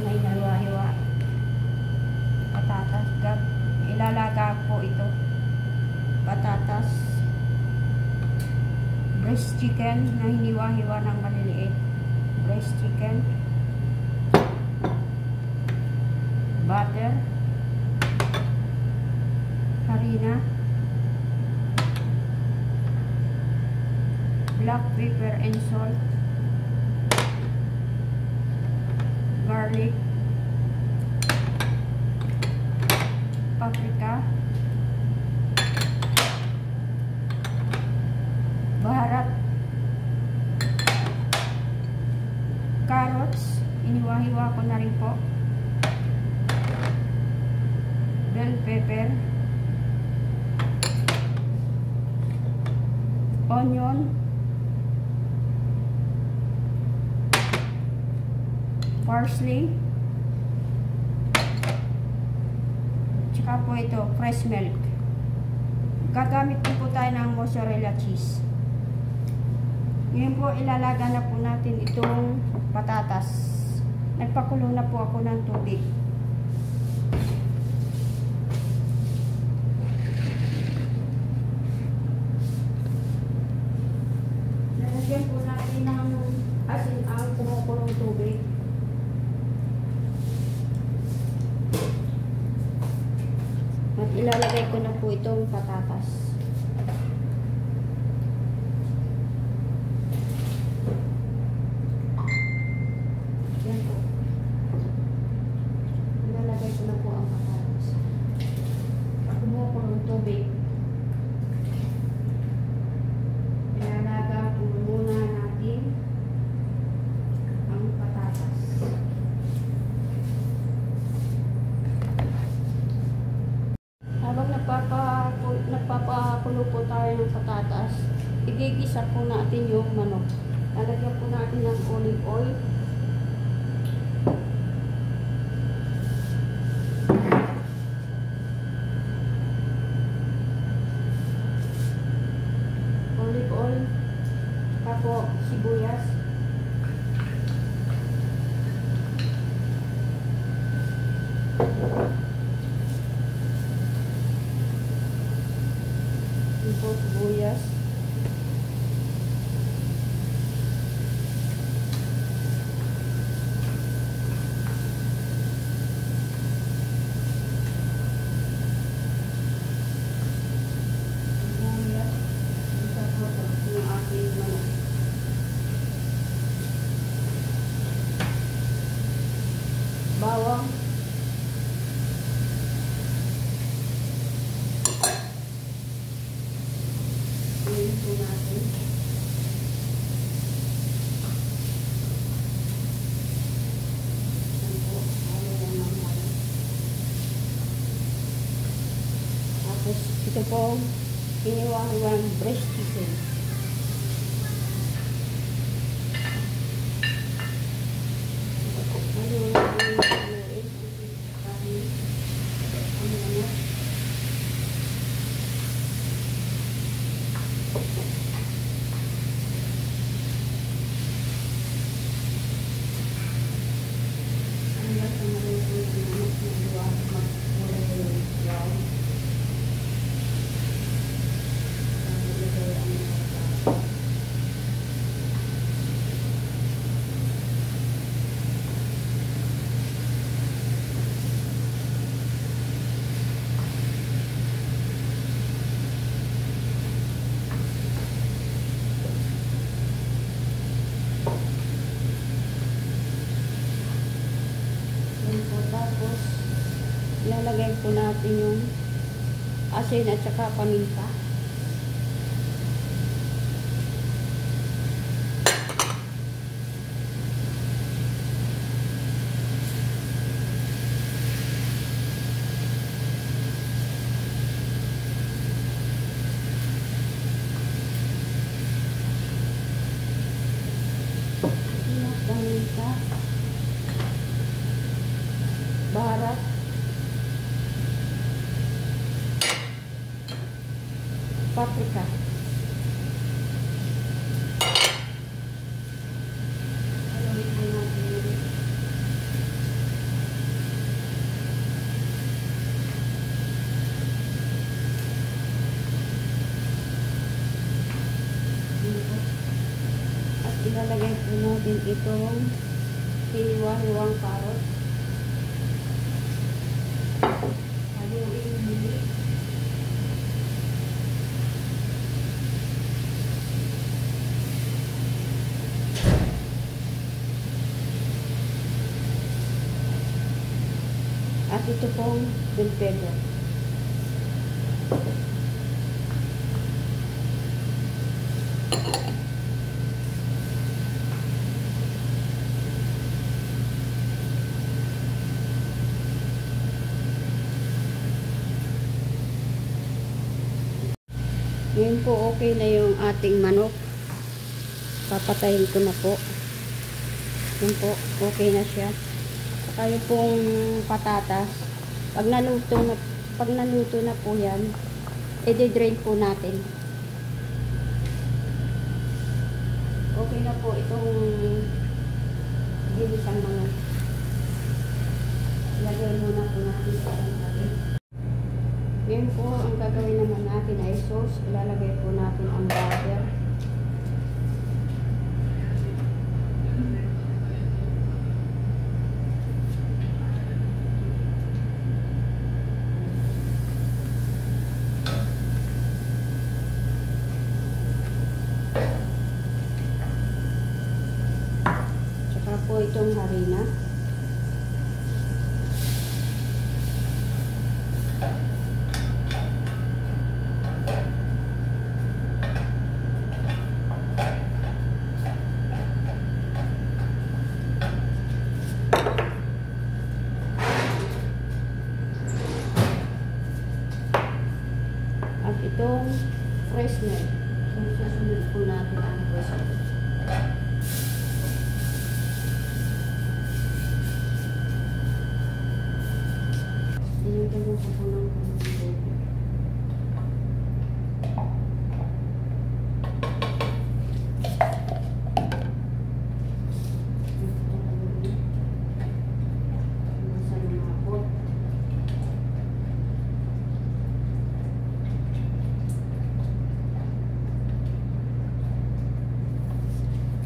may hiwa-hiwa. Patatas. Ilalaga po ito. Patatas. Breast chicken na hiniwa-hiwa ng maliliit. Breast chicken. Butter. Harina. Black pepper and salt. Garlic. Paprika. Baharat. Carrots. Iniwa-hiwa ko na rin po. Bell pepper. Onion. Parsley. Tsaka po ito, fresh milk. Gagamit din po tayo ng mozzarella cheese. Ngayon po, ilalaga na po natin itong patatas. Nagpakulo na po ako ng tubig. Lalagyan po natin ng asin ang kumukulong tubig. At ilalagay ko na po itong patatas. Yan po. Ilalagay ko na po ang patatas. Kumukulong tubig. Ilalaga po muna natin ang patatas. Habang nagpapakulo po tayo ng patatas, igigisa po natin yung manok. Lalagyan po natin ng olive oil. Olive oil. Tapos sibuyas. Sibuyas. Bawang. Ayan po natin. Ayan po. Ayan lang natin. Tapos ito po iniwa-hiwang breast chicken. Tapos ilalagay po natin yung asin at saka paminta. Paminta. Baharat. Paprika. Haluin po natin. ilalagay po natin itong hiniwa-hiwang carrot. Haluin muli. At ito pong bell pepper. Ngayon po okay na yung ating manok. Papatayin ko na po. Yun po, okay na siya. Saka yung pong patatas. Pag naluto na po yan, i-drain po natin. Okay na po itong ginisang manok. Lagay muna po natin sa natin. Ngayon po, ang gagawin naman natin ay sauce. Ilalagay po natin ang butter. Tsaka po itong harina. At itong fresh milk. So, susunod po natin ang fresh milk. Tinignan ko po ng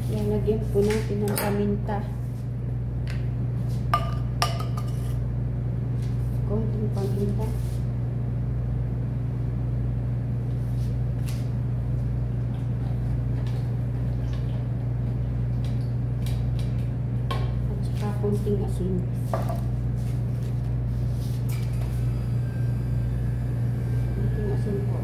Lalagyan po natin ng paminta. Konting paminta. At saka konting asin. Konting asin po.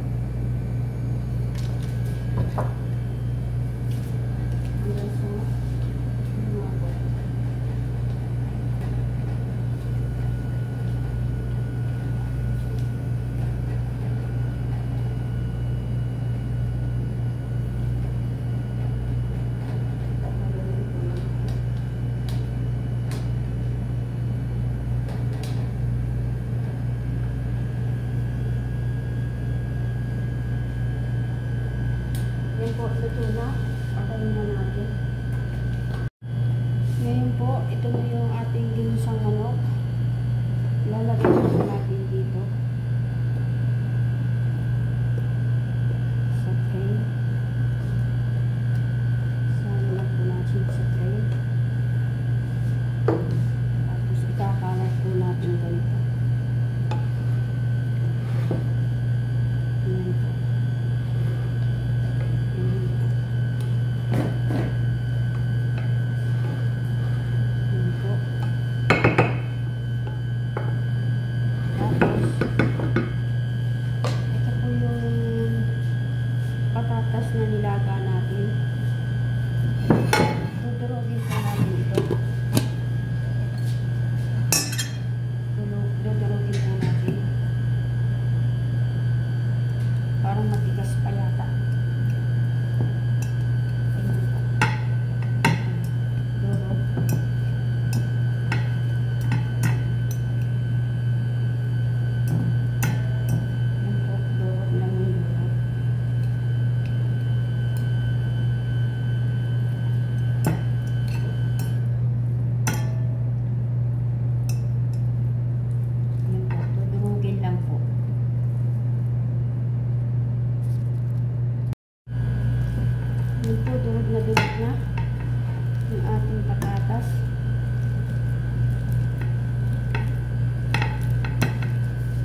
ng ating patatas.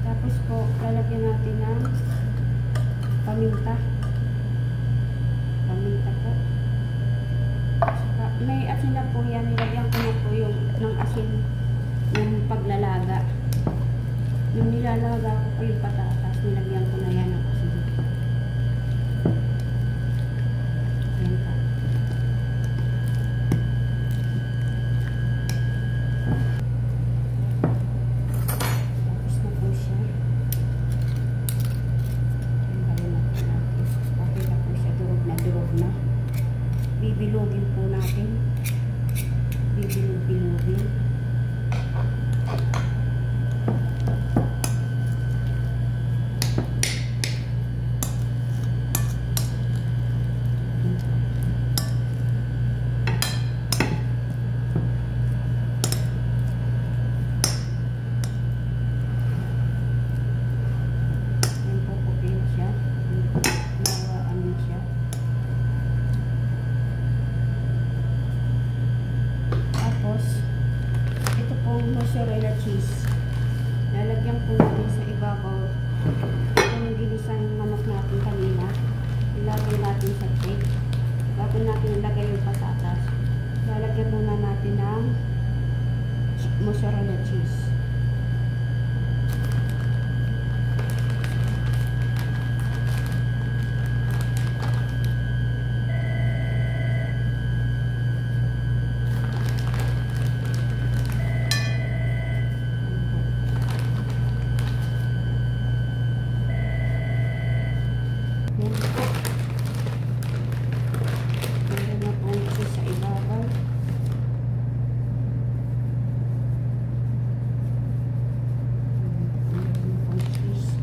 Tapos po, lalagyan natin ng paminta. Paminta po. Saka, may asin na po yan. Nilagyan ko na po yung ng asin ng paglalaga. Yung nilalaga ko po yung patatas, nilagyan ko na yan ng asin. Ayan pa. Tapos na po siya. Okay na po siya. Durog na. Bibilugin po natin. Bibilugin. Mozzarella cheese. Lalagyan po natin sa ibabaw yung ginisang manok natin kanina. Ilagay natin sa cake. Bago natin ilagay yung patatas, lalagyan muna natin ng mozzarella cheese. Meron na pong cheese sa ibabaw. Meron na pong cheese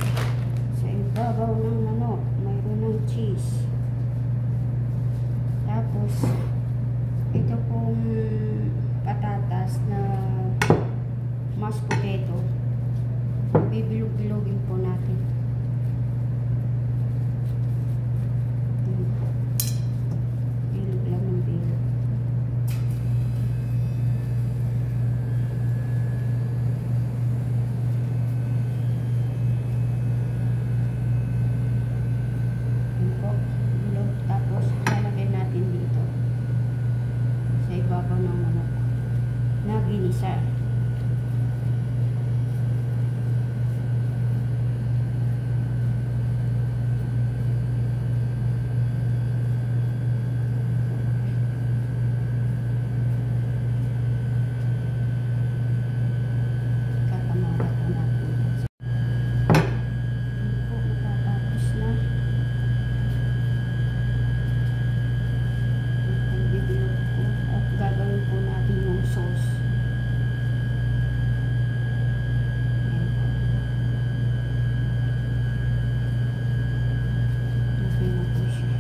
sa ibabaw ng manok. Mayroon ng cheese. Tapos, ito pong patatas na mashed potato. Bibilog-bilogin po natin. Ibabaw ng manok na ginisa. Kakamarat po natin. Po, matatapos na. Gagawin po natin yung sauce. Okay na po siya.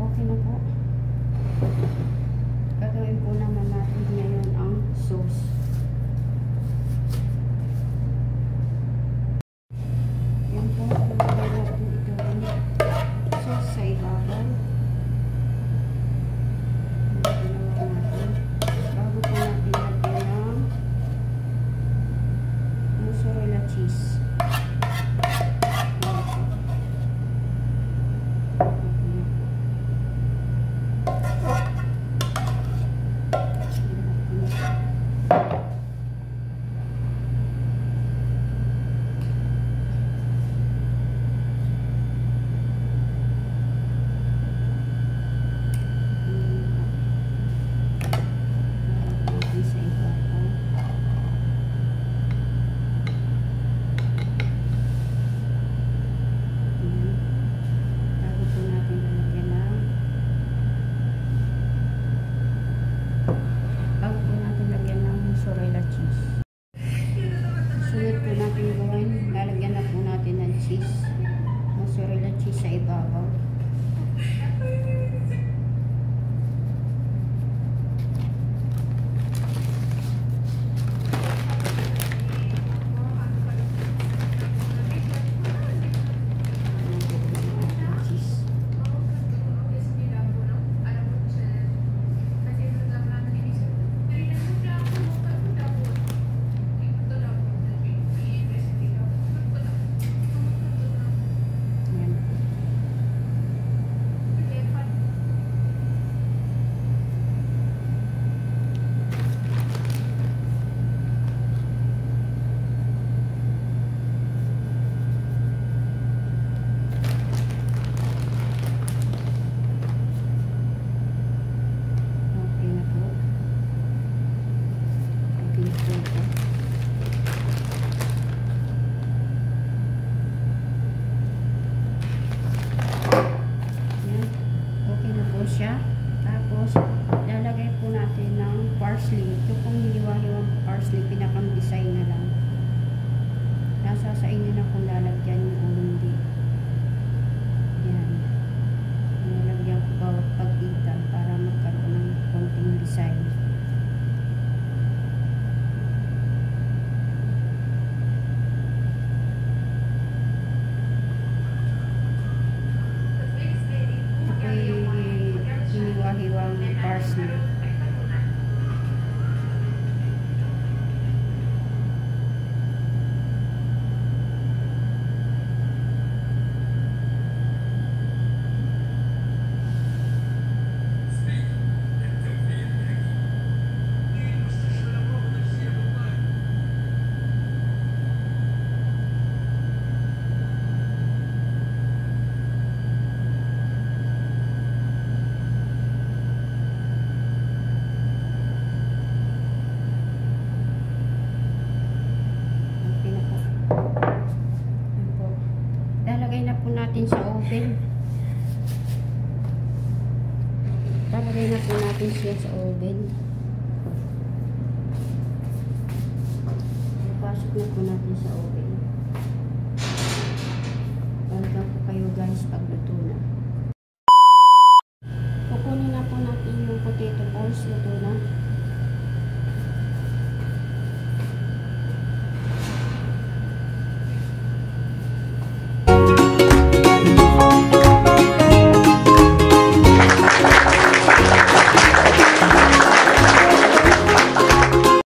Okay na po. Gagawin po naman natin ngayon ang sauce. Sa ibabaw. Bago po natin lagyan ng mozzarella cheese. Mozzarella cheese sa ibabaw. Lagay na po natin siya sa oven. Pasok na po natin.